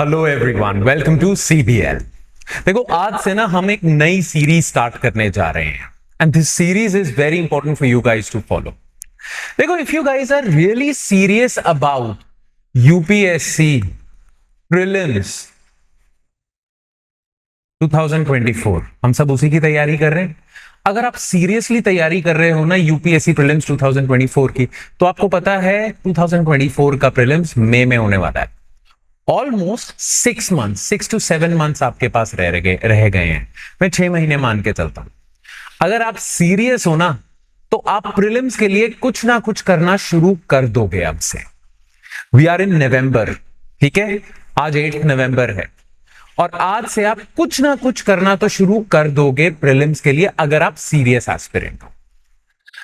Hello everyone, welcome to CBL. देखो, आज से ना हम एक नई सीरीज स्टार्ट करने जा रहे हैं and this series is very important for you guys to follow. देखो, if you guys are really serious about UPSC prelims 2024, हम सब उसी की तैयारी कर रहे हैं। अगर आप सीरियसली तैयारी कर रहे हो ना यूपीएससी प्रीलिम्स 2024 की, तो आपको पता है 2024 का प्रीलिम्स मई में होने वाला है। ऑलमोस्ट 6 to 7 मंथ्स आपके पास रह गए हैं। मैं 6 महीने मान के चलता हूं। अगर आप सीरियस हो ना, तो आप प्रीलिम्स के लिए कुछ ना कुछ करना शुरू कर दोगे अब से। वी आर इन नवंबर, ठीक है, आज 8 नवंबर है और आज से आप कुछ ना कुछ करना तो शुरू कर दोगे प्रीलिम्स के लिए, अगर आप सीरियस एस्पिरेंट हो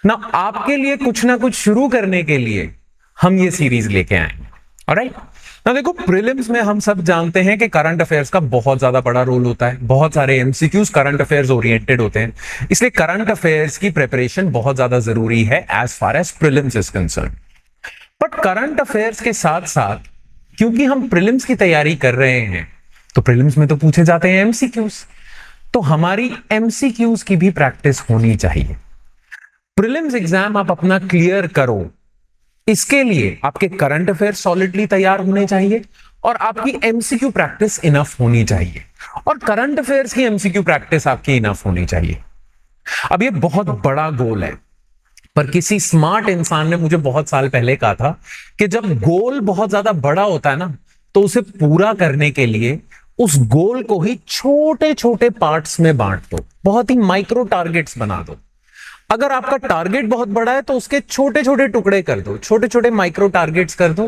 ना। आपके लिए कुछ ना कुछ शुरू करने के लिए हम ये सीरीज लेके आएंगे। ऑलराइट, ना देखो, प्रीलिम्स में हम सब जानते हैं कि करंट अफेयर्स का बहुत ज्यादा बड़ा रोल होता है। बहुत सारे एमसीक्यूज करंट अफेयर्स ओरिएंटेड होते हैं, इसलिए करंट अफेयर्स की प्रिपरेशन बहुत ज्यादा जरूरी है as far as prelims is concern. But current affairs के साथ साथ, क्योंकि हम प्रीलिम्स की तैयारी कर रहे हैं, तो प्रीलिम्स में तो पूछे जाते हैं एमसीक्यूज, तो हमारी एमसीक्यूज की भी प्रैक्टिस होनी चाहिए। प्रीलिम्स एग्जाम आप अपना क्लियर करो, इसके लिए आपके करंट अफेयर सॉलिडली तैयार होने चाहिए और आपकी एमसीक्यू प्रैक्टिस इनफ होनी चाहिए, और करंट अफेयर्स की एमसीक्यू प्रैक्टिस आपकी इनफ होनी चाहिए। अब ये बहुत बड़ा गोल है, पर किसी स्मार्ट इंसान ने मुझे बहुत साल पहले कहा था कि जब गोल बहुत ज्यादा बड़ा होता है ना, तो उसे पूरा करने के लिए उस गोल को ही छोटे छोटे पार्ट्स में बांट दो, बहुत ही माइक्रो टारगेट्स बना दो। अगर आपका टारगेट बहुत बड़ा है तो उसके छोटे छोटे टुकड़े कर दो, छोटे छोटे माइक्रो टारगेट्स कर दो,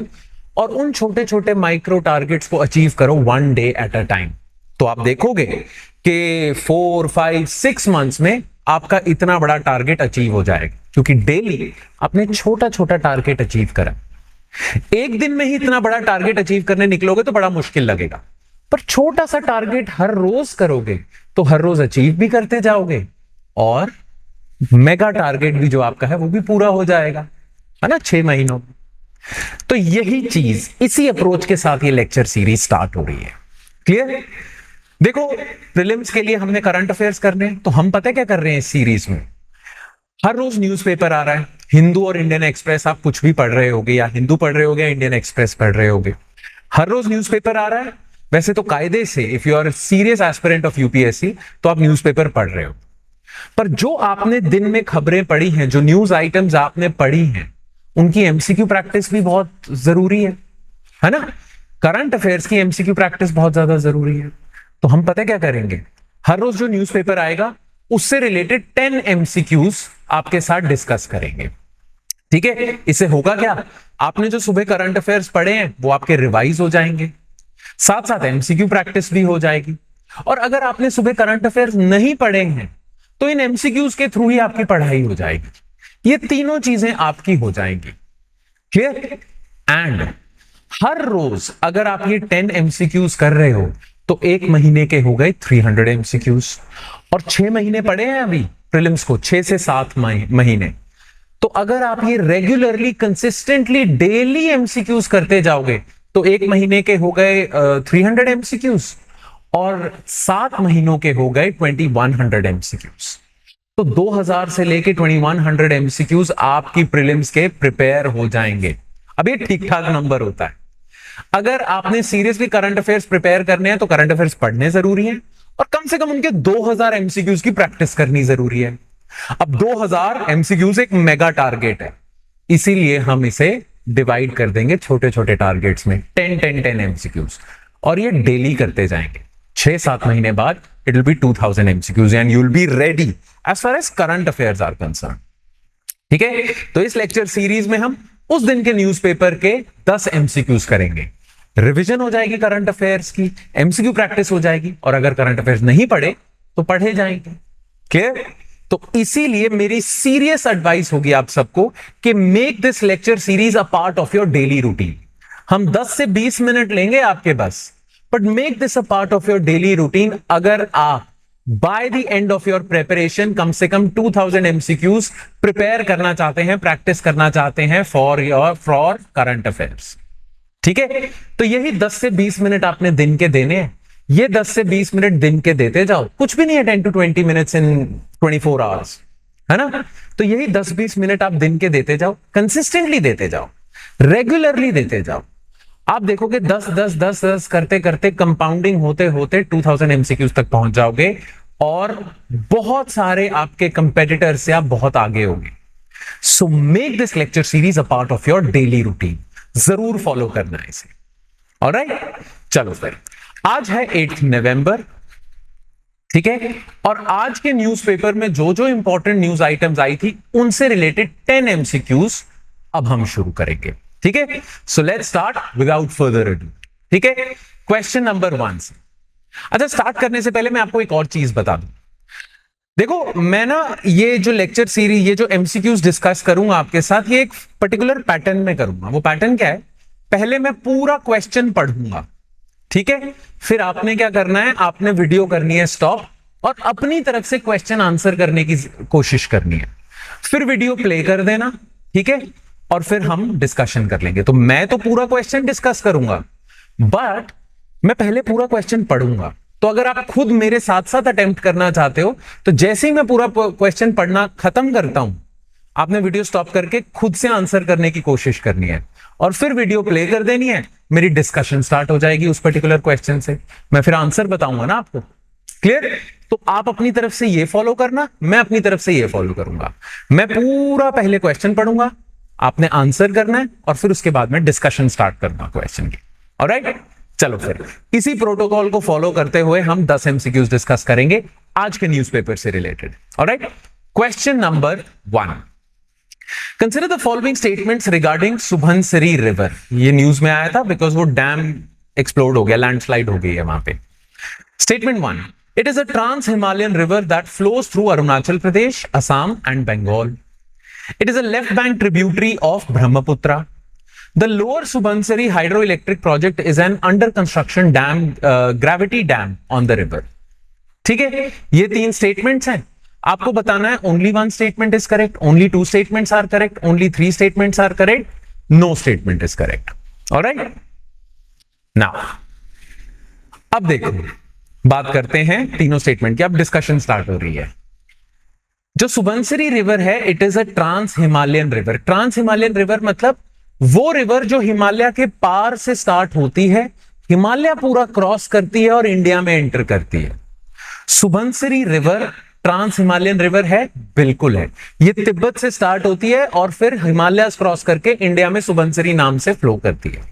और उन छोटे छोटे माइक्रो टारगेट्स को अचीव करो 1 डे एट अ टाइम। तो आप देखोगे कि 4, 5, 6 मंथ्स में आपका इतना बड़ा टारगेट अचीव हो जाएगा, क्योंकि डेली आपने छोटा छोटा टारगेट अचीव करा। एक दिन में ही इतना बड़ा टारगेट अचीव करने निकलोगे तो बड़ा मुश्किल लगेगा, पर छोटा सा टारगेट हर रोज करोगे तो हर रोज अचीव भी करते जाओगे, और मेगा टारगेट भी जो आपका है वो भी पूरा हो जाएगा, है ना, 6 महीनों। तो यही चीज, इसी अप्रोच के साथ ये लेक्चर सीरीज स्टार्ट हो रही है। क्लियर? देखो, प्रीलिम्स के लिए हमने करंट अफेयर्स करने हैं, तो हम पता क्या कर रहे हैं इस सीरीज में। हर रोज न्यूज़पेपर आ रहा है, हिंदू और इंडियन एक्सप्रेस, आप कुछ भी पढ़ रहे होगे, या हिंदू पढ़ रहे होगे या इंडियन एक्सप्रेस पढ़ रहे होगे। हर रोज न्यूज़पेपर आ रहा है। वैसे तो कायदे से, if you are serious aspirant of UPSC, तो आप न्यूज़पेपर पढ़ रहे हो, पर जो आपने दिन में खबरें पढ़ी हैं, जो न्यूज आइटम्स आपने पढ़ी हैं, उनकी एमसीक्यू प्रैक्टिस भी बहुत जरूरी है ना। करंट अफेयर्स की एमसीक्यू प्रैक्टिस बहुत ज्यादा जरूरी है। तो हम पता क्या करेंगे, हर रोज जो न्यूज़पेपर आएगा उससे रिलेटेड 10 एमसीक्यूज आपके साथ डिस्कस करेंगे, ठीक है। इससे होगा क्या, आपने जो सुबह करंट अफेयर्स पढ़े हैं वो आपके रिवाइज हो जाएंगे, साथ साथ एमसीक्यू प्रैक्टिस भी हो जाएगी। और अगर आपने सुबह करंट अफेयर्स नहीं पढ़े हैं, तो इन एमसीक्यूज के थ्रू ही आपकी पढ़ाई हो जाएगी। ये तीनों चीजें आपकी हो जाएंगी। क्लियर? एंड हर रोज अगर आप ये 10 एमसीक्यूज कर रहे हो, तो 1 महीने के हो गए 300 एमसीक्यूज, और 6 महीने पड़े हैं अभी प्रीलिम्स को, 6 से 7 महीने। तो अगर आप ये रेगुलरली, कंसिस्टेंटली, डेली एमसीक्यूज करते जाओगे, तो 1 महीने के हो गए 300 एमसीक्यूज, और 7 महीनों के हो गए 2100 एमसीक्यूज। तो 2000 से लेके 2100 एमसीक्यूज आपकी प्रीलिम्स के प्रिपेयर हो जाएंगे। अब ये ठीक ठाक नंबर होता है। अगर आपने सीरियसली करंट अफेयर्स प्रिपेयर करने हैं, तो करंट अफेयर्स पढ़ने जरूरी है, और कम से कम उनके 2000 एमसीक्यूज की प्रैक्टिस करनी जरूरी है। अब 2000 एमसीक्यूज एक मेगा टारगेट है, इसीलिए हम इसे डिवाइड कर देंगे छोटे छोटे टारगेट्स में, 10 एमसीक्यूज, और ये डेली करते जाएंगे। 6-7 महीने बाद it will be 2000 MCQs and you will be ready as far as current affairs are concern, ठीक है। तो इस लेक्चर सीरीज में हम उस दिन के न्यूज़पेपर के 10 एमसीक्यूज करेंगे, रिवीजन हो जाएगी करंट अफेयर्स की, एमसीक्यू प्रैक्टिस हो जाएगी, और अगर करंट अफेयर्स नहीं पढ़े तो पढ़े जाएंगे। क्लियर? तो इसीलिए मेरी सीरियस एडवाइस होगी आप सबको कि make this lecture series a part of your daily routine. हम 10 से 20 मिनट लेंगे आपके बस, but make this a part of your daily routine. अगर आप by the end of your preparation कम से कम 2000 एमसीक्यूज प्रिपेयर करना चाहते हैं, प्रैक्टिस करना चाहते हैं फॉर करंट अफेयर्स। ठीक है, तो यही 10 से 20 मिनट आपने दिन के देने हैं। ये 10 से 20 मिनट दिन के देते जाओ, कुछ भी नहीं है 10 to 20 मिनट्स इन 24 आवर्स, है ना। तो यही 10-20 मिनट आप दिन के देते जाओ, कंसिस्टेंटली देते जाओ, रेगुलरली देते जाओ। आप देखोगे 10 करते करते कंपाउंडिंग होते होते 2000 एमसीक्यूज तक पहुंच जाओगे और बहुत सारे आपके कंपेटिटर से आप बहुत आगे होंगे। So make this lecture series a part of your daily routine, जरूर फॉलो करना है इसे। ऑलराइट, चलो फिर आज है 8 नवंबर, ठीक है, और आज के न्यूज़पेपर में जो जो इंपॉर्टेंट न्यूज आइटम्स आई थी उनसे रिलेटेड 10 एमसीक्यूज अब हम शुरू करेंगे, ठीक है। So let's start without further ado, ठीक है। क्वेश्चन नंबर 1 से, अच्छा स्टार्ट करने से पहले मैं आपको एक और चीज बता दूं। देखो मैं ना ये जो लेक्चर सीरीज, ये जो एमसीक्यूज डिस्कस करूंगा आपके साथ, ये एक पर्टिकुलर पैटर्न में करूंगा। वो पैटर्न क्या है, पहले मैं पूरा क्वेश्चन पढ़ूंगा, ठीक है, फिर आपने क्या करना है, आपने वीडियो करनी है स्टॉप और अपनी तरफ से क्वेश्चन आंसर करने की कोशिश करनी है, फिर वीडियो प्ले कर देना, ठीक है, और फिर हम डिस्कशन कर लेंगे। तो मैं तो पूरा क्वेश्चन डिस्कस करूंगा, बट मैं पहले पूरा क्वेश्चन पढ़ूंगा। तो अगर आप खुद मेरे साथ साथ अटेम्प्ट करना चाहते हो तो जैसे ही मैं पूरा क्वेश्चन पढ़ना खत्म करता हूं, आपने वीडियो स्टॉप करके खुद से आंसर करने की कोशिश करनी है और फिर वीडियो प्ले कर देनी है। मेरी डिस्कशन स्टार्ट हो जाएगी उस पर्टिकुलर क्वेश्चन से, मैं फिर आंसर बताऊंगा ना आपको। क्लियर? तो आप अपनी तरफ से ये फॉलो करना, मैं अपनी तरफ से ये फॉलो करूंगा। मैं पूरा पहले क्वेश्चन पढ़ूंगा, आपने आंसर करना है और फिर उसके बाद में डिस्कशन स्टार्ट करना क्वेश्चन की। ऑलराइट, चलो फिर इसी प्रोटोकॉल को फॉलो करते हुए हम 10 एमसीक्यूज डिस्कस करेंगे आज के न्यूज़पेपर से related. Alright, question number 1, consider the following statements regarding Subansiri river. ये न्यूज में आया था बिकॉज वो डैम एक्सप्लोड हो गया, लैंडस्लाइड हो गई है वहां पे। Statement 1, it is a trans Himalayan river that flows through Arunachal Pradesh, Assam and Bengal. It is a left bank tributary of Brahmaputra. The lower Subansiri hydroelectric project is an under construction dam, gravity dam on the river. ठीक है, ये 3 statements हैं, आपको बताना है only 1 statement is correct, only 2 statements are correct, only 3 statements are correct, no statement is correct. Alright? Now, अब देखो बात करते हैं तीनों स्टेटमेंट की। अब डिस्कशन स्टार्ट हो रही है। जो सुबनसिरी रिवर है, it is a trans Himalayan river. Trans Himalayan river मतलब वो रिवर जो हिमालय के पार से स्टार्ट होती है, हिमालय पूरा क्रॉस करती है और इंडिया में एंटर करती है। Subansiri river trans Himalayan river है, बिल्कुल है। ये तिब्बत से स्टार्ट होती है और फिर हिमालय क्रॉस करके इंडिया में सुबनसिरी नाम से फ्लो करती है।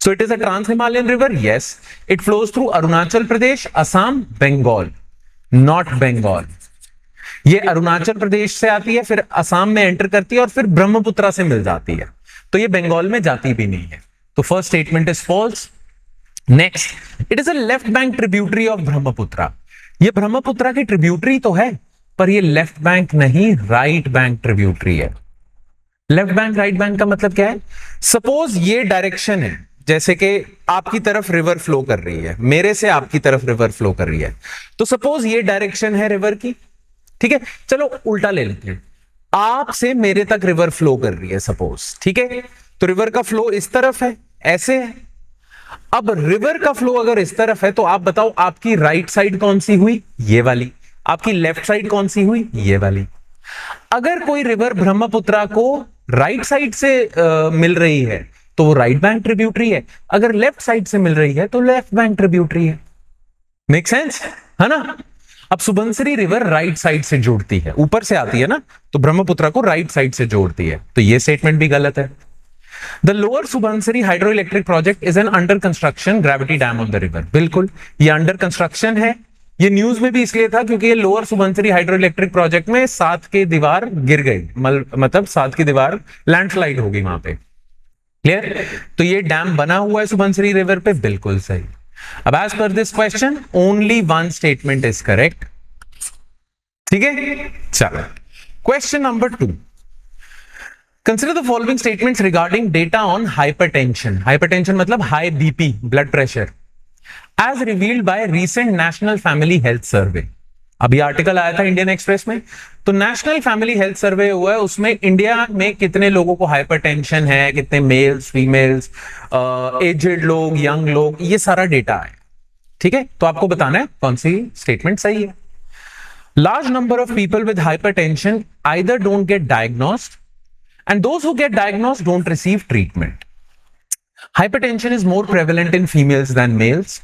So it is a trans Himalayan river, yes. It flows through Arunachal Pradesh, Assam, Bengal, not Bengal. ये अरुणाचल प्रदेश से आती है, फिर असम में एंटर करती है और फिर ब्रह्मपुत्रा से मिल जाती है, तो ये बंगाल में जाती भी नहीं है। तो first statement is false. Next, it is a left bank tributary of Brahmaputra. ये ब्रह्मपुत्रा की ट्रिब्यूटरी तो है, पर ये लेफ्ट बैंक नहीं, राइट बैंक ट्रिब्यूटरी है। लेफ्ट बैंक राइट बैंक का मतलब क्या है? सपोज ये डायरेक्शन है, जैसे कि आपकी तरफ रिवर फ्लो कर रही है, मेरे से आपकी तरफ रिवर फ्लो कर रही है, तो सपोज ये डायरेक्शन है रिवर की, ठीक है। चलो उल्टा ले लेते हैं, आपसे मेरे तक रिवर फ्लो कर रही है सपोज, ठीक है। तो रिवर का फ्लो इस तरफ है, ऐसे है। अब रिवर का फ्लो अगर इस तरफ है तो आप बताओ आपकी राइट साइड कौन सी हुई? ये वाली। आपकी लेफ्ट साइड कौन सी हुई? ये वाली। अगर कोई रिवर ब्रह्मपुत्रा को राइट साइड से मिल रही है तो वो राइट बैंक ट्रिब्यूटरी है, अगर लेफ्ट साइड से मिल रही है तो लेफ्ट बैंक ट्रिब्यूटरी है। मेक सेंस, है ना? अब सुबनसिरी रिवर राइट साइड से जोड़ती है, ऊपर से आती है ना, तो ब्रह्मपुत्रा को राइट साइड से जोड़ती है, तो ये स्टेटमेंट भी गलत है। The lower Subansiri hydroelectric project is an under construction gravity dam on the river. बिल्कुल, ये अंडर कंस्ट्रक्शन है। ये न्यूज में भी इसलिए था क्योंकि ये लोअर सुबनसिरी हाइड्रोइलेक्ट्रिक प्रोजेक्ट में 7 की दीवार गिर गई, मतलब 7 की दीवार लैंडस्लाइड हो गई वहां पे। क्लियर? तो ये डैम बना हुआ है सुबनसिरी रिवर पे, बिल्कुल सही। अब as per this question only 1 statement is correct, ठीक है। चलो question number 2, consider the following statements regarding data on hypertension. Hypertension मतलब high BP, blood pressure, as revealed by recent national family health survey. अभी article आया था Indian express में। तो national family health सर्वे हुआ है, उसमें इंडिया में कितने लोगों को हाइपरटेंशन है, कितने मेल्स, फीमेल्स, एजेड लोग, यंग लोग, ये सारा डेटा है। ठीक है, तो आपको बताना है कौन सी स्टेटमेंट सही है। Large number of people with hypertension either don't get diagnosed and those who get diagnosed don't receive treatment. Hypertension is more prevalent in females than males.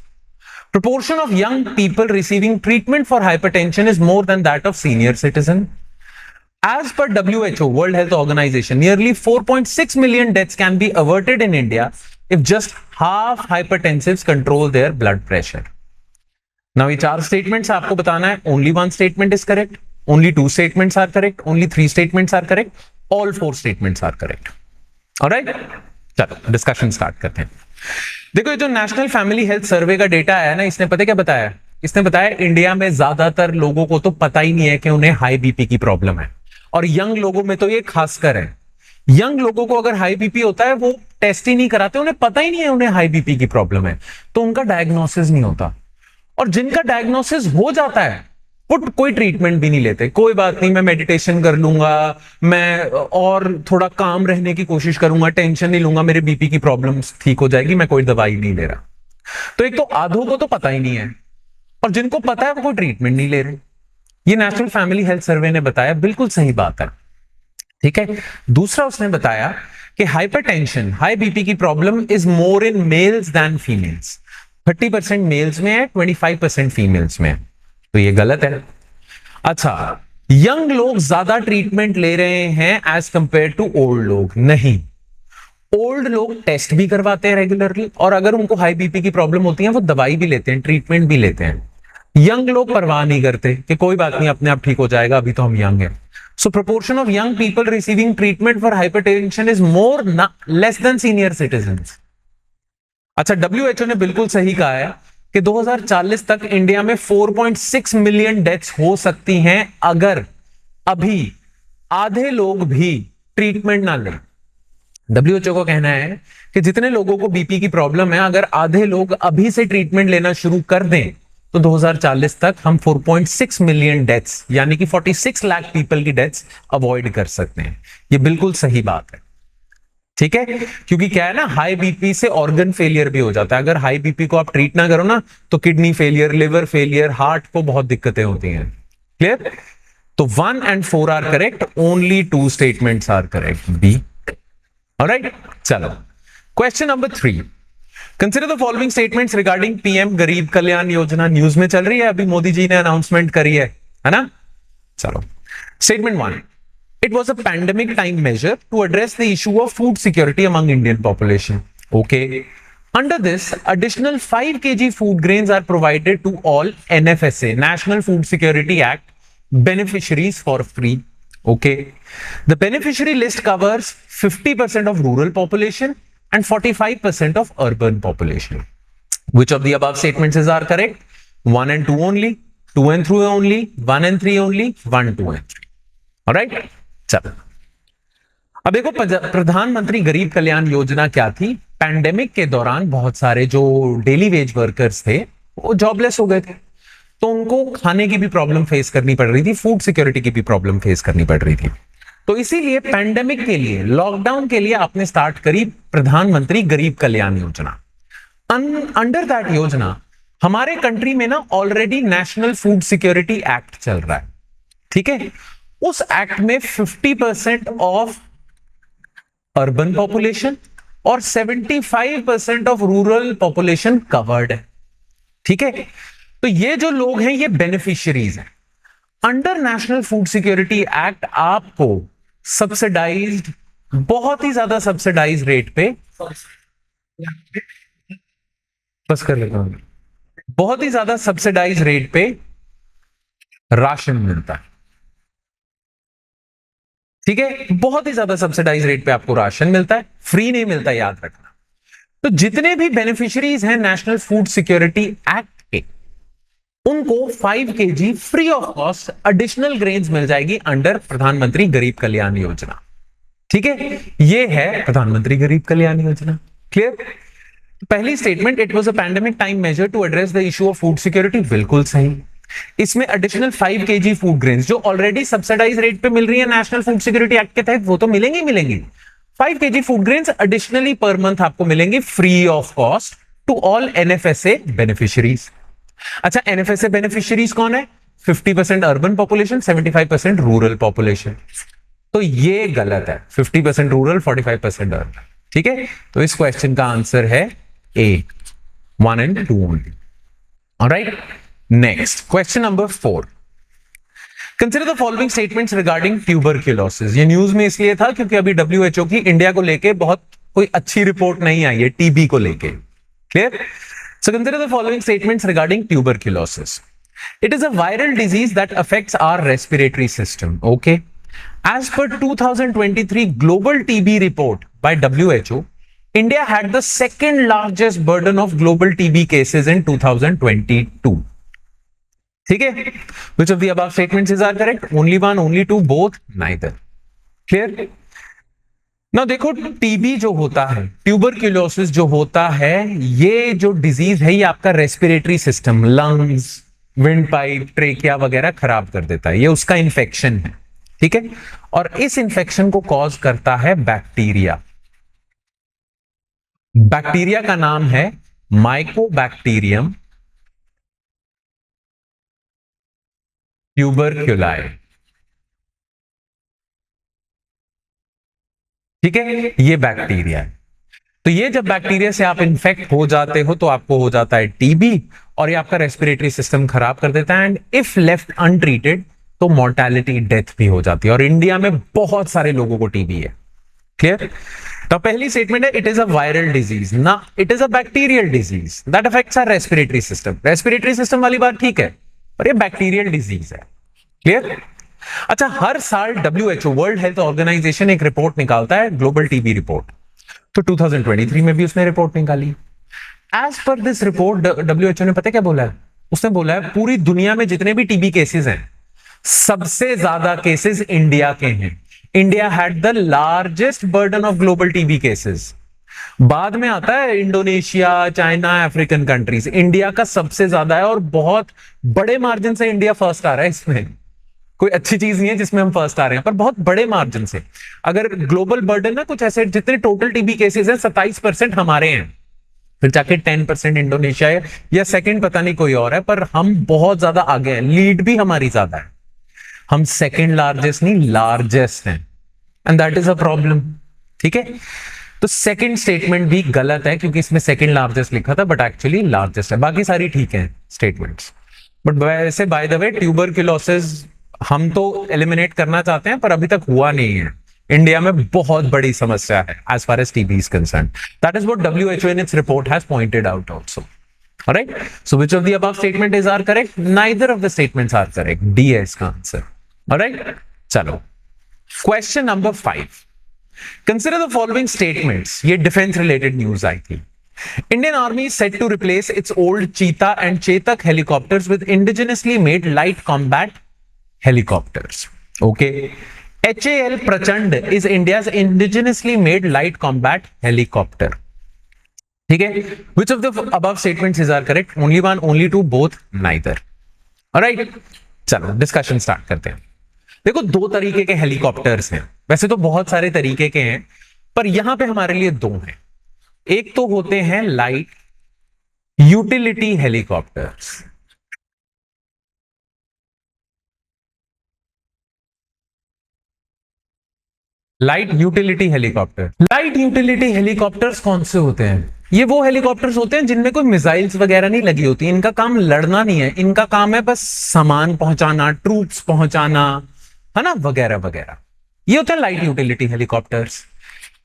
Proportion of young people receiving treatment for hypertension is more than that of senior citizen. As per WHO, World Health Organization, nearly 4.6 million deaths can be averted in India if just half hypertensives control their blood pressure. Now, ये 4 statements आपको बताना है. Only one statement is correct. Only 2 statements are correct. Only 3 statements are correct. All 4 statements are correct. Alright? चलो discussion start करते हैं। देखो, ये जो नेशनल फैमिली हेल्थ सर्वे का डेटा है ना, इसने पता क्या बताया? इसने बताया इंडिया में ज्यादातर लोगों को तो पता ही नहीं है कि उन्हें हाई बीपी की प्रॉब्लम है, और यंग लोगों में तो ये खासकर है। यंग लोगों को अगर हाई बीपी होता है, वो टेस्ट ही नहीं कराते, उन्हें पता ही नहीं है उन्हें हाई बीपी की प्रॉब्लम है, तो उनका डायग्नोसिस नहीं होता। और जिनका डायग्नोसिस हो जाता है कोई ट्रीटमेंट भी नहीं लेते, कोई बात नहीं, मैं मेडिटेशन कर लूंगा, मैं और थोड़ा काम रहने की कोशिश करूंगा, टेंशन नहीं लूंगा, मेरे बीपी की प्रॉब्लम्स ठीक हो जाएगी, मैं कोई दवाई नहीं ले रहा। तो एक तो आधों को तो पता ही नहीं है, और जिनको पता है वो कोई ट्रीटमेंट नहीं ले रहे। ये नेशनल फैमिली हेल्थ सर्वे ने बताया, बिल्कुल सही बात है। ठीक है, दूसरा उसने बताया कि हाइपरटेंशन, हाई बीपी की problem is more in males than females. 30% males में है, 25% फीमेल्स में है, तो ये गलत है। अच्छा, यंग लोग ज्यादा ट्रीटमेंट ले रहे हैं एज कंपेयर टू ओल्ड लोग। नहीं, ओल्ड लोग टेस्ट भी करवाते हैं रेगुलरली, और अगर उनको हाई बीपी की प्रॉब्लम होती है वो दवाई भी लेते हैं, ट्रीटमेंट भी लेते हैं। यंग लोग परवाह नहीं करते कि कोई बात नहीं, अपने आप ठीक हो जाएगा, अभी तो हम यंग हैं। So proportion of young people receiving treatment for hypertension is more less than senior citizens. अच्छा, WHO ने बिल्कुल सही कहा है कि 2040 तक इंडिया में 4.6 मिलियन डेथ्स हो सकती हैं अगर अभी आधे लोग भी ट्रीटमेंट ना लें। WHO को कहना है कि जितने लोगों को बीपी की प्रॉब्लम है, अगर आधे लोग अभी से ट्रीटमेंट लेना शुरू कर दें तो 2040 तक हम 4.6 मिलियन डेथ्स, यानी कि 46 लाख पीपल की डेथ्स अवॉइड कर सकते हैं। ये बिल्कुल सही बात है। ठीक है, क्योंकि क्या है ना, हाई बीपी से ऑर्गन फेलियर भी हो जाता है। अगर हाई बीपी को आप ट्रीट ना करो ना, तो kidney failure, liver failure, heart को बहुत दिक्कतें होती हैं। क्लियर? तो 1 and 4 are correct, only 2 statements are correct, B. Alright, चलो question number 3। Consider the following statements regarding PM Garib Kalyan योजना। न्यूज में चल रही है, अभी मोदी जी ने अनाउंसमेंट करी है ना। चलो, statement 1, it was a pandemic time measure to address the issue of food security among Indian population. Okay. Under this, additional 5 kg food grains are provided to all NFSA, National Food Security Act, beneficiaries for free. Okay. The beneficiary list covers 50% of rural population and 45% of urban population. Which of the above statements are correct? 1 and 2 only, 2 and 3 only, 1 and 3 only, 1, 2 and 3. Alright? चलो, अब देखो, प्रधानमंत्री गरीब कल्याण योजना क्या थी? Pandemic के दौरान बहुत सारे जो डेली वेज वर्कर्स थे वो जॉबलेस हो गए थे, तो उनको खाने की भी प्रॉब्लम फेस करनी पड़ रही थी, फूड सिक्योरिटी की भी प्रॉब्लम फेस करनी पड़ रही थी। तो इसीलिए पैंडेमिक के लिए, लॉकडाउन के लिए आपने स्टार्ट करी प्रधानमंत्री गरीब कल्याण योजना। अंडर दैट योजना हमारे कंट्री में ना already national food security act चल रहा है। ठीक है, उस एक्ट में 50% ऑफ अर्बन पॉपुलेशन और 75% ऑफ रूरल पॉपुलेशन कवर्ड है। ठीक है, तो ये जो लोग हैं ये बेनिफिशियरीज हैं। Under national food security act आपको सब्सिडाइज्ड, बहुत ही ज्यादा सब्सिडाइज रेट पे, बस कर लेता हूं, बहुत ही ज्यादा सब्सिडाइज रेट पे राशन मिलता है। ठीक है, बहुत ही ज्यादा सब्सिडाइज रेट पे आपको राशन मिलता है, फ्री नहीं मिलता, याद रखना। तो जितने भी बेनिफिशियरीज हैं नेशनल फूड सिक्योरिटी एक्ट के, उनको 5 kg free of cost additional grains मिल जाएगी अंडर प्रधानमंत्री गरीब कल्याण योजना। ठीक है, ये है प्रधानमंत्री गरीब कल्याण योजना। क्लियर? पहली statement, it was a pandemic time measure to address the issue of food security, बिल्कुल सही। इसमें एडिशनल 5 kg फूड ग्रेन्स जो ऑलरेडी सब्सिडाइज रेट पे मिल रही है नेशनल फूड सिक्योरिटी एक्ट के तहत, वो तो मिलेंगी मिलेंगी। 5 kg food grains additionally per month आपको मिलेंगे free of cost to all NFSA beneficiaries. अच्छा, एनएफएसए बेनिफिशियरीज कौन है? 50% अर्बन पॉपुलेशन, 75% रूरल पॉपुलेशन। तो ये गलत है, 50% रूरल, 45% अर्बन। ठीक है, तो इस क्वेश्चन का आंसर है ए, 1 and 2 only. Alright, next question number 4। Consider the following statements regarding tuberculosis. ये न्यूज में इसलिए था क्योंकि अभी डब्ल्यूएचओ की इंडिया को लेके बहुत कोई अच्छी रिपोर्ट नहीं आई है टीबी को लेके। Clear? So consider the following statements regarding tuberculosis. It is a viral disease that affects our respiratory system. Okay. As per 2023 global TB report by WHO, India had the second largest burden of global TB cases in 2022. ठीक है? Which of the above statements is are correct? Only one, only two, both, neither. Clear? Now देखो, TB जो होता है, tuberculosis जो होता है, ये जो डिजीज है ये आपका respiratory system, lungs, wind pipe, trachea वगैरह खराब कर देता है। ये उसका इन्फेक्शन है। ठीक है, और इस इन्फेक्शन को कॉज करता है बैक्टीरिया। बैक्टीरिया का नाम है माइकोबैक्टीरियम ट्यूबरक्यूलाई। ठीक है, ये बैक्टीरिया है। तो ये जब बैक्टीरिया से आप इन्फेक्ट हो जाते हो तो आपको हो जाता है टीबी, और ये आपका रेस्पिरेटरी सिस्टम खराब कर देता है। एंड इफ लेफ्ट अनट्रीटेड तो मोर्टेलिटी, डेथ भी हो जाती है। और इंडिया में बहुत सारे लोगों को टीबी है। क्लियर? तो पहली स्टेटमेंट है, it is a viral disease, ना it is a bacterial disease that affects our respiratory system. Respiratory system वाली बात ठीक है, पर ये बैक्टीरियल डिजीज है। क्लियर? अच्छा, हर साल डब्ल्यूएचओ, वर्ल्ड हेल्थ ऑर्गेनाइजेशन, एक रिपोर्ट निकालता है, ग्लोबल टीबी रिपोर्ट। तो 2023 में भी उसने रिपोर्ट निकाली। As per this report WHO ने पता क्या बोला है? उसने बोला है पूरी दुनिया में जितने भी टीबी केसेस हैं, सबसे ज्यादा केसेस इंडिया के हैं। India had the largest burden of global TB cases. बाद में आता है Indonesia, China, African countries. India का सबसे ज्यादा है और बहुत बड़े मार्जिन से इंडिया फर्स्ट आ रहा है। इसमें कोई अच्छी चीज नहीं है जिसमें हम फर्स्ट आ रहे हैं, पर बहुत बड़े मार्जिन से। अगर ग्लोबल बर्डन ना कुछ ऐसे, जितने टोटल टीबी केसेस हैं 27% हमारे हैं, फिर जाके 10% इंडोनेशिया है, या सेकंड पता नहीं कोई और है, पर हम बहुत ज्यादा आगे हैं। लीड भी हमारी ज्यादा है, हम सेकंड लार्जेस्ट नहीं, लार्जेस्ट हैं। And that is a problem. ठीक है, तो सेकंड स्टेटमेंट भी गलत है क्योंकि इसमें सेकंड लार्जेस्ट लिखा था, बट एक्चुअली लार्जेस्ट है। बाकी सारी ठीक है स्टेटमेंट्स। बट वैसे बाय द वे, ट्यूबरक्यूलोसिस हम तो एलिमिनेट करना चाहते हैं, पर अभी तक हुआ नहीं है। इंडिया में बहुत बड़ी समस्या है as far as TB is concerned. That is what WHO in its report has pointed out also. All right. So which of the above statement is are correct? Neither of the statements are correct. D है इसका answer. All right. चलो. Question number 5. Consider the following statements. ये defense related news आई थी. Indian Army is set to replace its old Cheetah and Chetak helicopters with indigenously made light combat helicopters. Okay. HAL Prachand is India's indigenously made light combat helicopter. ठीक है? Which of the above statements is are correct? Only one, only two, both, neither. Alright? चलो discussion start करते हैं। देखो, दो तरीके के helicopters हैं। वैसे तो बहुत सारे तरीके के हैं, पर यहां पे हमारे लिए दो हैं। एक तो होते हैं light utility helicopters. Light utility helicopter. Light utility helicopters कौन से होते हैं? ये वो हेलीकॉप्टर्स होते हैं जिनमें कोई मिसाइल्स वगैरह नहीं लगी होती। इनका काम लड़ना नहीं है, इनका काम है बस सामान पहुंचाना, ट्रूप्स पहुंचाना, है ना, वगैरह वगैरह। ये होते हैं लाइट यूटिलिटी हेलीकॉप्टर्स।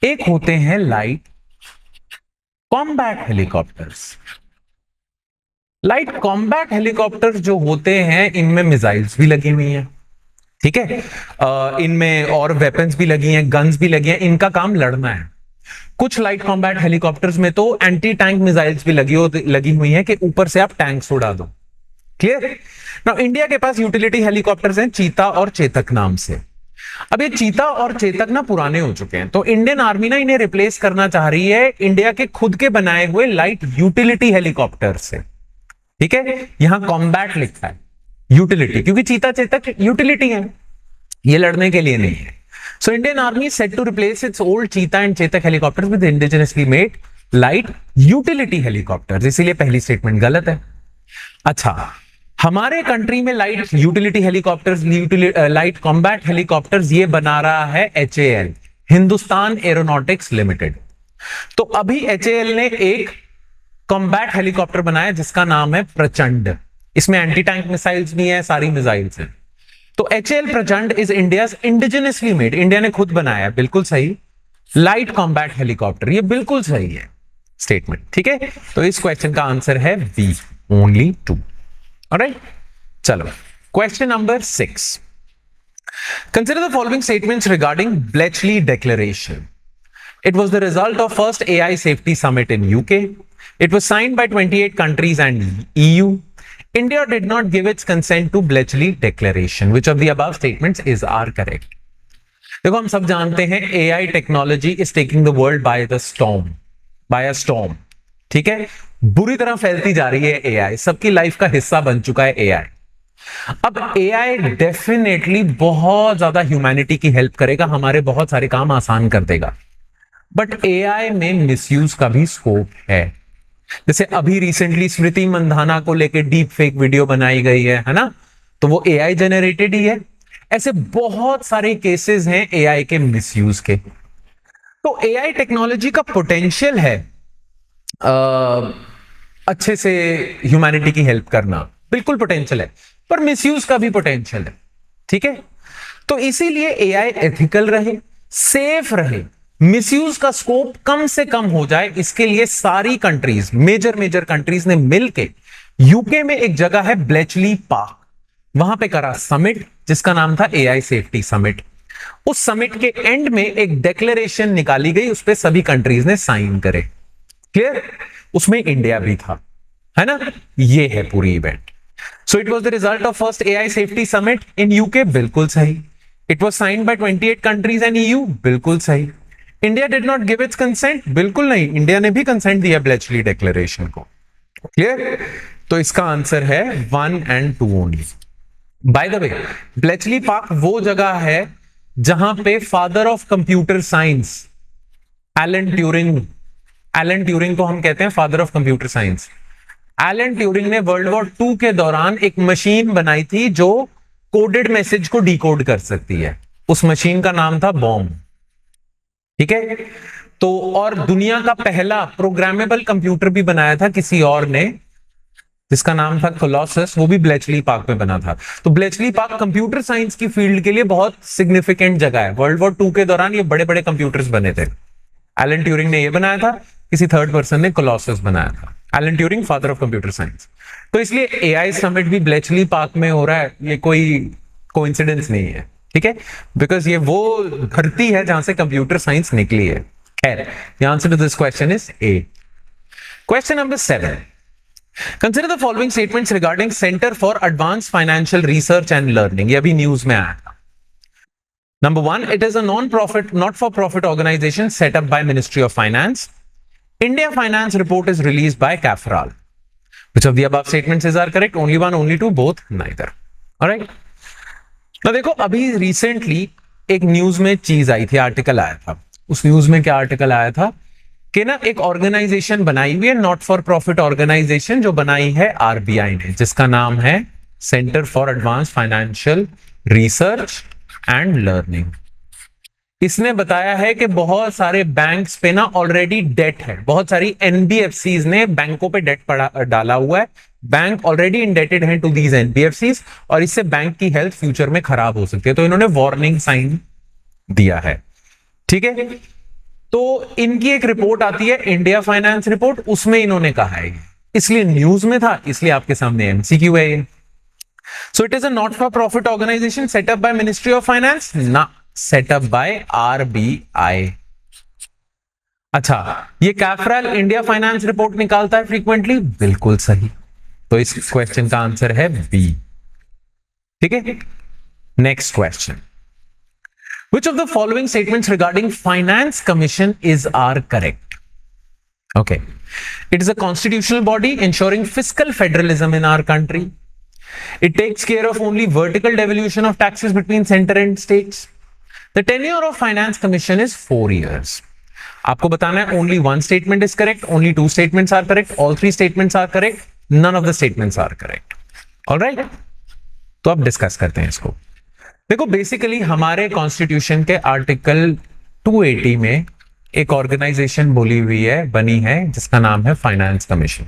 एक होते हैं light combat helicopters. Light combat helicopters जो होते हैं, इनमें मिसाइल्स भी लगी हुई हैं। ठीक है, इनमें और वेपन्स भी लगी हैं, गन्स भी लगी हैं। इनका काम लड़ना है। कुछ लाइट कॉम्बैट हेलीकॉप्टर्स में तो एंटी टैंक मिसाइल्स भी लगी हुई हैं कि ऊपर से आप टैंक्स उड़ा दो। क्लियर? नाउ इंडिया के पास यूटिलिटी हेलीकॉप्टर्स हैं चीता और चेतक नाम से। अब ये चीता और चेतक ना पुराने हो चुके हैं, तो इंडियन आर्मी ना इन्हें रिप्लेस करना चाह रही है इंडिया के खुद के बनाए हुए लाइट यूटिलिटी हेलीकॉप्टर से। ठीक है, यहां कॉम्बैट लिखा है। यूटिलिटी, क्योंकि चीता चेतक यूटिलिटी है, ये लड़ने के लिए नहीं है. So Indian army is set to replace its old चीता and Chetak helicopters with indigenously made light utility helicopters. इसीलिए पहली स्टेटमेंट गलत है. अच्छा, हमारे कंट्री में light utility helicopters, light combat helicopters ये बना रहा है HAL, हिंदुस्तान एरोनॉटिक्स लिमिटेड. तो अभी HAL ने एक कॉम्बैट हेलीकॉप्टर बनाया जिसका नाम है प्रचंड. इसमें एंटी टैंक मिसाइल्स भी हैं, सारी मिसाइल्स हैं. तो HAL प्रचंड is India's indigenously made, India ने खुद बनाया, बिल्कुल सही, लाइट कॉम्बैट हेलीकॉप्टर. ये बिल्कुल सही है स्टेटमेंट. ठीक है, तो इस क्वेश्चन का आंसर है बी, ओनली 2. ऑलराइट, चलो question number 6. Consider the following statements regarding Bletchley declaration. It was the result of first AI safety summit in UK. It was signed by 28 countries and EU. India did not give its consent to Bletchley Declaration. Which of the above statements is are correct? देखो, हम सब जानते हैं AI technology is taking the world by the storm, by a storm. ठीक है, बुरी तरह फैलती जा रही है AI, सबकी लाइफ का हिस्सा बन चुका है AI. अब AI डेफिनेटली बहुत ज्यादा ह्यूमैनिटी की हेल्प करेगा, हमारे बहुत सारे काम आसान कर देगा. बट AI में मिसयूज का भी स्कोप है. जैसे अभी रिसेंटली स्मृति मंधाना को लेकर डीप फेक वीडियो बनाई गई है ना, तो वो AI जनरेटेड ही है. ऐसे बहुत सारे केसेस हैं AI के मिसयूज के. तो AI टेक्नोलॉजी का पोटेंशियल है अच्छे से ह्यूमैनिटी की हेल्प करना, बिल्कुल पोटेंशियल है, पर मिसयूज का भी पोटेंशियल है. ठीक है, तो इसीलिए AI एथिकल रहे, सेफ रहे, मिसयूज का स्कोप कम से कम हो जाए, इसके लिए सारी कंट्रीज, मेजर कंट्रीज ने मिलके यूके में एक जगह है ब्लेचली पार्क, वहां पे करा समिट जिसका नाम था AI सेफ्टी समिट. उस समिट के एंड में एक डिक्लेरेशन निकाली गई, उस पे सभी कंट्रीज ने साइन करे. क्लियर? उसमें इंडिया भी था, है ना. ये है पूरी event. So it was the result of first AI safety summit in UK, बिल्कुल सही. It was signed by 28 countries and EU, बिल्कुल सही. India did not give its consent, बिल्कुल नहीं, इंडिया ने भी कंसेंट दिया ब्लेचली डिक्लेरेशन को. क्लियर? तो इसका आंसर है 1 and 2 only. By the way, Bletchley park वो जगह है जहां पे father of computer science Alan Turing को हम कहते हैं father of computer science. Alan Turing ने वर्ल्ड वॉर 2 के दौरान एक मशीन बनाई थी जो कोडेड मैसेज को डिकोड कर सकती है. उस मशीन का नाम था बॉम्ब. ठीक है, तो और दुनिया का पहला प्रोग्रामेबल कंप्यूटर भी बनाया था किसी और ने, जिसका नाम था कोलोसस, वो भी ब्लेचली पार्क में बना था. तो ब्लेचली पार्क कंप्यूटर साइंस की फील्ड के लिए बहुत सिग्निफिकेंट जगह है. वर्ल्ड वॉर 2 के दौरान ये बड़े बड़े कंप्यूटर्स बने थे. एलन ट्यूरिंग ने ये बनाया था, किसी थर्ड पर्सन ने कोलोसस बनाया था. Alan Turing father of computer science. तो इसलिए AI समिट भी ब्लेचली पार्क में हो रहा है, ये कोई कोइंसिडेंस नहीं है. ठीक है, बिकॉज ये वो धरती है जहां से कंप्यूटर साइंस निकली है. खैर, the answer to this question is A. Question number 7. Consider the following statements regarding centre for advance financial research and learning. ये अभी न्यूज में आया था. Number 1, it is a not for profit organization set up by ministry of finance. India Finance report is released by CAFRAL. Which of the above statements are correct? Only 1, only 2, both, neither. Alright. ना देखो, अभी recently एक news में चीज आई थी, article आया था. उस न्यूज में क्या आर्टिकल आया था कि ना एक ऑर्गेनाइजेशन बनाई हुई है, नॉट फॉर प्रॉफिट ऑर्गेनाइजेशन, जो बनाई है RBI ने, जिसका नाम है centre for advance financial research and learning. इसने बताया है कि बहुत सारे बैंक्स पे ना ऑलरेडी डेट है, बहुत सारी NBFCs ने बैंकों पे डेट डाला हुआ है. बैंक ऑलरेडी इंडेटेड हैं टू दीज NBFCs और इससे बैंक की हेल्थ फ्यूचर में खराब हो सकती है. तो इन्होंने वार्निंग साइन दिया है. ठीक है, तो इनकी एक रिपोर्ट आती है, इंडिया फाइनेंस रिपोर्ट, उसमें इन्होंने कहा है, इसलिए न्यूज में था, इसलिए आपके सामने MCQ है. So it is a not for profit organization setup by ministry of finance, ना, सेटअप बाय RBI. अच्छा, ये कैफरल इंडिया फाइनेंस रिपोर्ट निकालता है फ्रीक्वेंटली, बिल्कुल सही. तो इस क्वेश्चन का आंसर है B. ठीक है, next question. Which of the following statements regarding Finance Commission are correct? Okay. It is a constitutional body ensuring fiscal federalism in our country. It takes care of only vertical devolution of taxes between center and states. The tenure of finance commission is 4 years. आपको बताना है only one statement is correct, only two statements are correct, all three statements are correct, none of the statements are correct. All right? तो अब discuss करते हैं इसको। देखो basically हमारे कॉन्स्टिट्यूशन के आर्टिकल 280 में एक ऑर्गेनाइजेशन बोली हुई है, बनी है, जिसका नाम है फाइनेंस कमीशन।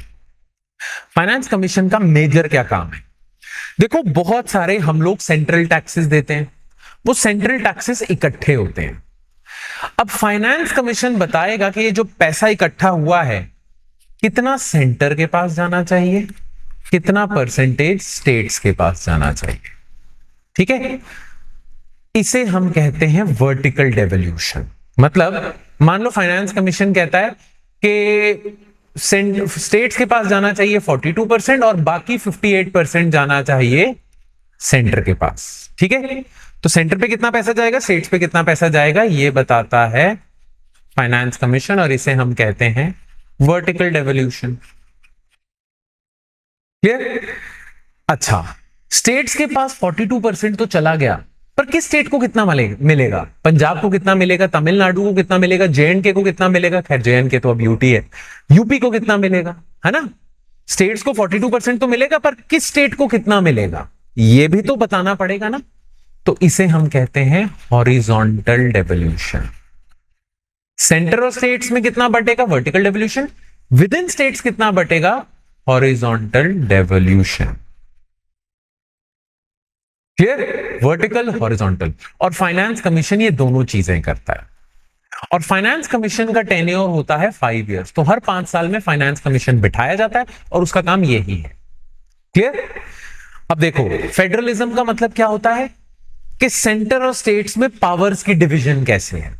फाइनेंस कमीशन का मेजर क्या काम है? देखो बहुत सारे हम लोग सेंट्रल टैक्सेस देते हैं, वो सेंट्रल टैक्सेस इकट्ठे होते हैं। अब फाइनेंस कमीशन बताएगा कि ये जो पैसा इकट्ठा हुआ है कितना सेंटर के पास जाना चाहिए, कितना परसेंटेज स्टेट्स के पास जाना चाहिए। ठीक है, इसे हम कहते हैं वर्टिकल डेवोल्यूशन। मतलब मान लो फाइनेंस कमीशन कहता है कि स्टेट्स के पास जाना चाहिए 42% और बाकी 58% जाना चाहिए सेंटर के पास। ठीक है, तो सेंटर पे कितना पैसा जाएगा, स्टेट्स पे कितना पैसा जाएगा, ये बताता है फाइनेंस कमीशन, और इसे हम कहते हैं वर्टिकल डेवोल्यूशन। क्लियर? अच्छा, स्टेट्स के पास 42% तो चला गया, पर किस स्टेट को कितना मिलेगा? पंजाब को कितना मिलेगा, तमिलनाडु को कितना मिलेगा, जेएंडके को कितना मिलेगा? खैर जेएंडके तो अब यूटी है। यूपी को कितना मिलेगा, है ना? स्टेट्स को 42% तो मिलेगा, पर किस स्टेट को कितना मिलेगा ये भी तो बताना पड़ेगा ना। तो इसे हम कहते हैं हॉरिजॉन्टल डेवोल्यूशन। सेंटर और स्टेट्स में कितना बटेगा, vertical devolution. Within states कितना बटेगा, horizontal devolution. Clear? Vertical, horizontal. और फाइनेंस कमीशन ये दोनों चीजें करता है। और फाइनेंस कमीशन का टेन्योर होता है 5 इयर्स। तो हर 5 साल में फाइनेंस कमीशन बिठाया जाता है और उसका काम यही है। क्लियर? अब देखो फेडरलिज्म का मतलब क्या होता है कि सेंटर और स्टेट्स में पावर्स की डिवीजन कैसे है।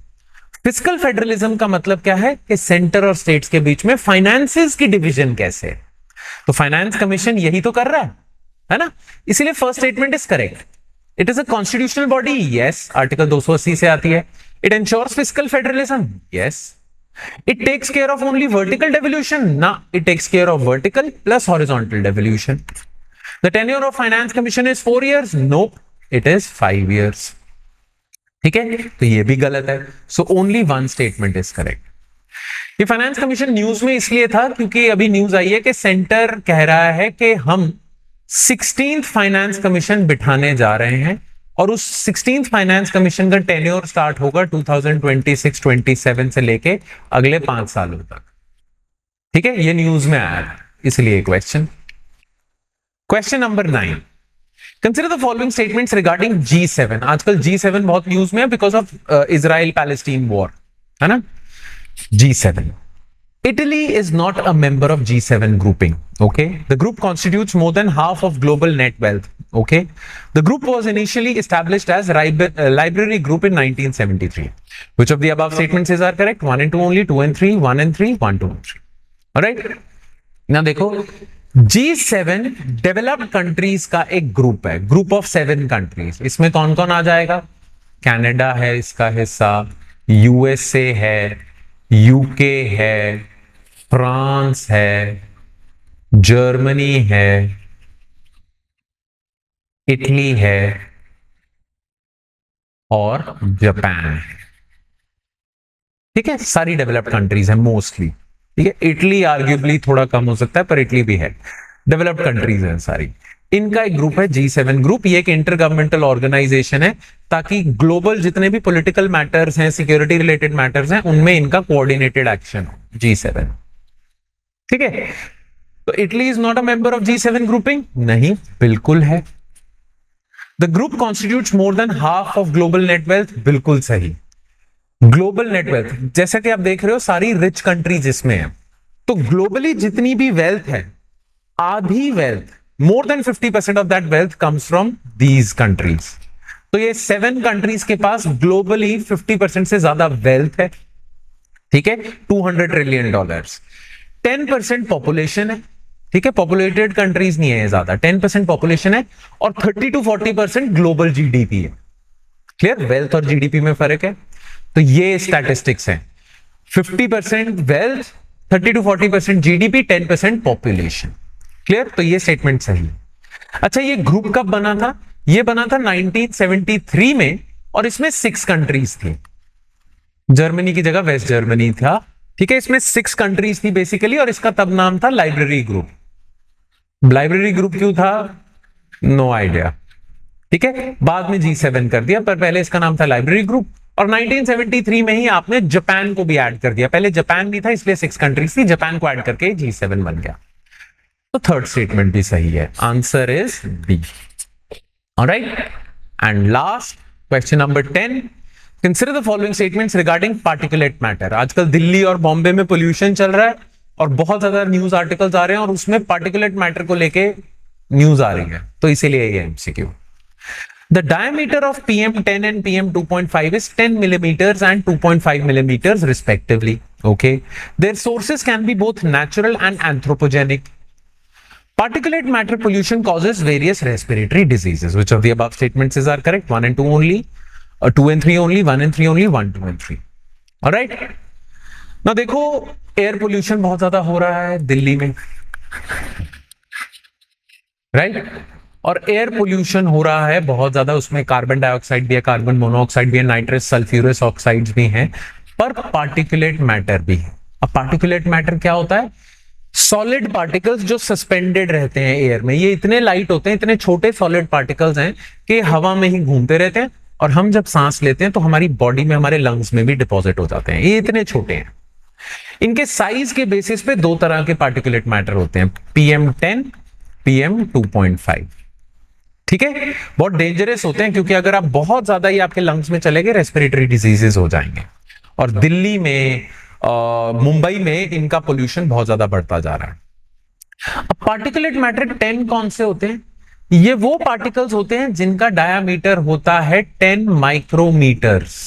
फिस्कल फेडरलिज्म का मतलब क्या है कि सेंटर और स्टेट्स के बीच में फाइनेंसेस की डिवीजन कैसे है। तो फाइनेंस कमीशन यही तो कर रहा है ना? इसीलिए first statement is correct. It is a constitutional body, yes, article 280 से आती है। It ensures fiscal federalism, yes. It takes care of only vertical devolution, ना, it takes care of vertical plus horizontal devolution. The tenure of finance commission is 4 years, no, it is 5 years। ठीक है, तो ये भी गलत है। So only one statement is correct. ये finance commission news में इसलिए था क्योंकि अभी न्यूज आई है कि सेंटर कह रहा है कि हम 16th फाइनेंस कमीशन बिठाने जा रहे हैं और उस 16th फाइनेंस कमीशन का टेन्योर स्टार्ट होगा 2026-27 से लेके अगले 5 सालों तक। ठीक है, ये न्यूज में आया, इसलिए question number 9। Consider the following statements regarding G7। आजकल G7 बहुत न्यूज में है because of Israel Palestine war, है ना? G7. Italy is not a member of G7 grouping. Okay, the group constitutes more than half of global net wealth. Okay, the group was initially established as Library Group in 1973. Which of the above statements are correct? 1 and 2 only, 2 and 3, 1 and 3, 1, 2 and 3. All right. Now देखो, G7 developed countries का एक group है, group of 7 countries. इसमें कौन कौन आ जाएगा? Canada है इसका हिस्सा, यूएसए है, यूके है, फ्रांस है, जर्मनी है, इटली है और जापान है। ठीक है, सारी डेवलप्ड कंट्रीज है मोस्टली। ठीक है, इटली आर्ग्यूबली थोड़ा कम हो सकता है, पर इटली भी है। डेवलप्ड कंट्रीज हैं सारी। इनका एक ग्रुप है G7 ग्रुप। ये एक इंटर गवर्नमेंटल ऑर्गेनाइजेशन है ताकि ग्लोबल जितने भी पॉलिटिकल मैटर्स हैं, सिक्योरिटी रिलेटेड मैटर्स हैं, उनमें इनका कोऑर्डिनेटेड एक्शन हो। G7। ठीक है, तो Italy is not a member of G7 grouping, नहीं, बिल्कुल है। The group constitutes more than half of global net wealth, बिल्कुल सही। ग्लोबल नेट वेल्थ, जैसा कि आप देख रहे हो सारी रिच कंट्रीज इसमें है, तो ग्लोबली जितनी भी वेल्थ है, आधी wealth, more than 50% of that wealth comes from these countries. तो ये 7 कंट्रीज के पास ग्लोबली 50% से ज्यादा वेल्थ है। ठीक है, $200 ट्रिलियन। 10% पॉपुलेशन है। ठीक है, पॉपुलेटेड कंट्रीज नहीं है ज्यादा, 10% पॉपुलेशन है और 30 to 40% ग्लोबल जीडीपी है। क्लियर? वेल्थ और जीडीपी में फर्क है। तो ये स्टैटिस्टिक्स है, 50% wealth, 30 to 40% GDP, 10% population. Clear? तो ये स्टेटमेंट सही है। अच्छा, ये ग्रुप कब बना था? ये बना था 1973 में, और इसमें 6 कंट्रीज थी। जर्मनी की जगह वेस्ट जर्मनी था, ठीक है। इसमें 6 कंट्रीज थी बेसिकली, और इसका तब नाम था लाइब्रेरी ग्रुप। लाइब्रेरी ग्रुप क्यों था? नो आइडिया, ठीक है। बाद में G7 कर दिया, पर पहले इसका नाम था लाइब्रेरी ग्रुप। और 1973 में ही आपने जापान को भी ऐड कर दिया। पहले जापान नहीं था, इसलिए 6 कंट्रीज थी, जापान को ऐड करके G7 बन गया। तो थर्ड स्टेटमेंट भी सही है, answer is B. Alright, and last question number 10, consider the following statements regarding particulate matter. आजकल दिल्ली और बॉम्बे में पोल्यूशन चल रहा है, और बहुत ज्यादा न्यूज आर्टिकल्स आ रहे हैं, और उसमें पार्टिकुलेट मैटर को लेके न्यूज आ रही है, तो इसीलिए ये MCQ. The diameter of PM10 and PM2.5 is 10 millimeters and 2.5 millimeters respectively. Okay. Their sources can be both natural and anthropogenic. Particulate matter pollution causes various respiratory diseases. Which of the above statements are correct? 1 and 2 only, 2 and 3 only, 1 and 3 only, 1, 2 and 3. All right. Now देखो, air pollution बहुत ज्यादा हो रहा है दिल्ली में, right? और air pollution हो रहा है बहुत ज्यादा, उसमें कार्बन डाइऑक्साइड भी है, कार्बन मोनोऑक्साइड भी है, नाइट्रस सल्फ्यूरस ऑक्साइड्स भी हैं, पर पार्टिकुलेट मैटर भी है। अब पार्टिकुलेट मैटर क्या होता है? सॉलिड पार्टिकल्स जो सस्पेंडेड रहते हैं एयर में। ये इतने लाइट होते हैं, इतने छोटे सॉलिड पार्टिकल्स हैं कि हवा में ही घूमते रहते हैं, और हम जब सांस लेते हैं तो हमारी बॉडी में, हमारे लंग्स में भी डिपॉजिट हो जाते हैं। ये इतने छोटे हैं। इनके साइज के बेसिस पे 2 तरह के पार्टिकुलेट मैटर होते हैं, PM10, PM2.5, ठीक है। बहुत डेंजरस होते हैं, क्योंकि अगर आप बहुत ज्यादा ही आपके लंग्स में चले गए, रेस्पिरेटरी डिजीजेस हो जाएंगे। और दिल्ली में, मुंबई में इनका पोल्यूशन बहुत ज्यादा बढ़ता जा रहा है। अब पार्टिकुलेट मैटर 10 कौन से होते हैं? ये वो पार्टिकल्स होते हैं जिनका डायामीटर होता है 10 माइक्रोमीटर्स,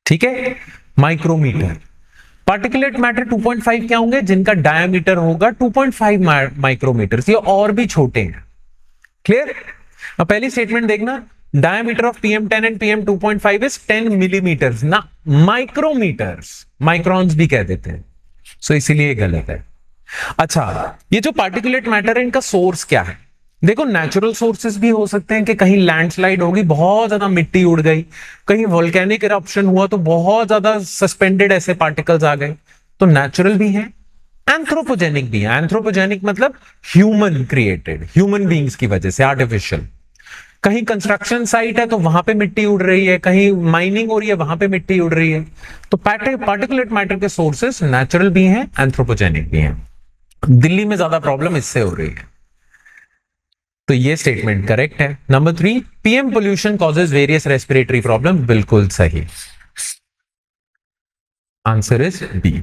ठीक है, माइक्रोमीटर। पार्टिकुलेट मैटर 2.5 क्या होंगे? जिनका डायामीटर होगा 2.5 माइक्रोमीटर्स। ये और भी छोटे हैं। क्लियर? अब पहली स्टेटमेंट देखना, diameter of PM10 and PM2.5 is 10 millimetres, ना माइक्रोमीटर्स, माइक्रॉन्स भी कह देते हैं, सो इसीलिए गलत है। अच्छा, ये जो पार्टिकुलेट मैटर है, इनका सोर्स क्या है? देखो, नेचुरल सोर्सेस भी हो सकते हैं कि कहीं लैंडस्लाइड होगी, बहुत ज्यादा मिट्टी उड़ गई, कहीं वोल्केनिक इरप्शन हुआ तो बहुत ज्यादा सस्पेंडेड ऐसे पार्टिकल्स आ गए, तो नेचुरल भी हैं। एंथ्रोपोजेनिक भी है। एंथ्रोपोजेनिक मतलब ह्यूमन क्रिएटेड, ह्यूमन बीइंग्स की वजह से, आर्टिफिशियल। कहीं कंस्ट्रक्शन साइट है तो वहां पे मिट्टी उड़ रही है, कहीं माइनिंग हो रही है वहां पे मिट्टी उड़ रही है। तो पार्टिकुलेट मैटर के सोर्सेस नेचुरल भी हैं, एंथ्रोपोजेनिक भी हैं। दिल्ली में ज्यादा प्रॉब्लम इससे हो रही है, तो ये स्टेटमेंट करेक्ट है। Number 3, PM pollution causes various respiratory problem, बिल्कुल सही, answer is B.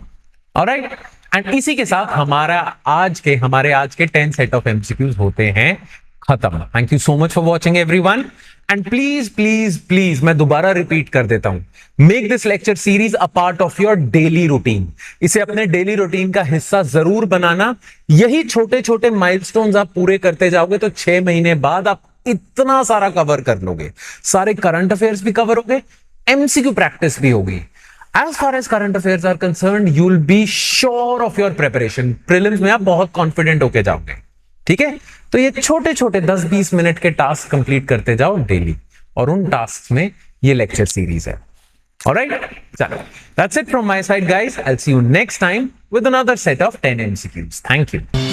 Alright, and इसी के साथ हमारे आज के 10 सेट ऑफ एमसीक्यूज होते हैं खत्म। Thank you so much for watching everyone, and please please please मैं दोबारा रिपीट कर देता हूं, make this lecture series a part of your daily routine. इसे अपने डेली रूटीन का हिस्सा जरूर बनाना। यही छोटे छोटे माइलस्टोन्स आप पूरे करते जाओगे तो 6 महीने बाद आप इतना सारा कवर कर लोगे। सारे करंट अफेयर्स भी कवर होंगे, एमसीक्यू प्रैक्टिस भी होगी। As far as current affairs are concerned, you'll be sure of your preparation. Prelims में आप बहुत कॉन्फिडेंट होके जाओगे, ठीक है। तो ये छोटे छोटे 10-20 मिनट के टास्क कंप्लीट करते जाओ डेली, और उन टास्क में ये लेक्चर सीरीज है। ऑलराइट, चलो, that's it from my side guys. I'll see you next time with another set of 10 MCQs. Thank you.